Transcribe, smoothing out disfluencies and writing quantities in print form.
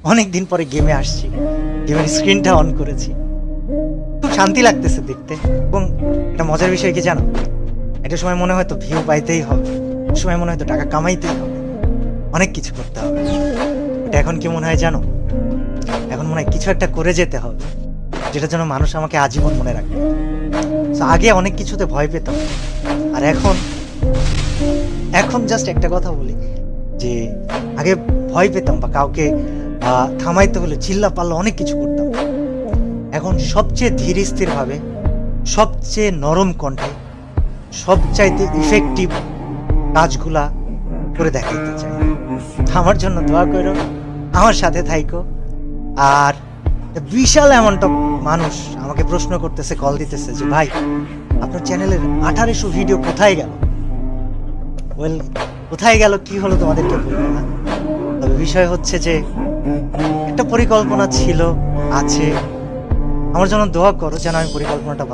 অনেকদিন পরে গেমে আসছি, গেমের স্ক্রিনটা অন করেছি, খুব শান্তি লাগতেছে দেখতে। এবং একটা মজার বিষয় কি জানো, একটা সময় মনে হয়তো ভিউ পাইতেই হবে, একটা সময় মনে হয়তো টাকা কামাইতেই হবে, অনেক কিছু করতে হবে। এটা এখন কি মনে হয় জানো, এখন মনে হয় কিছু একটা করে যেতে হবে যেটার জন্য মানুষ আমাকে আজীবন মনে রাখবে। আগে অনেক কিছুতে ভয় পেতাম, আর এখন এখন জাস্ট একটা কথা বলি যে আগে ভয় পেতাম বা কাউকে থামাইতে হলে চিল্লা পাল্লা অনেক কিছু করতাম, এখন সবচেয়ে ধীর স্থির ভাবে, সবচেয়ে নরম কণ্ঠে, সবচাইতে ইফেক্টিভ কাজগুলা করে দেখাইতে চাই। আমার জন্য দোয়া করো, আমার সাথে থাইকো। আর বিশাল অ্যামাউন্ট অফ মানুষ আমাকে প্রশ্ন করতেছে, কল দিতেছে যে ভাই আপনার চ্যানেলের 1800 ভিডিও কোথায় গেল। ওয়েল, কোথায় গেল কি হলো তোমাদেরকে বলবো না, তবে বিষয় হচ্ছে যে একটা পরিকল্পনা ছিল, আছে। আমার জন্য দোয়া করো যেন আমি পরিকল্পনাটা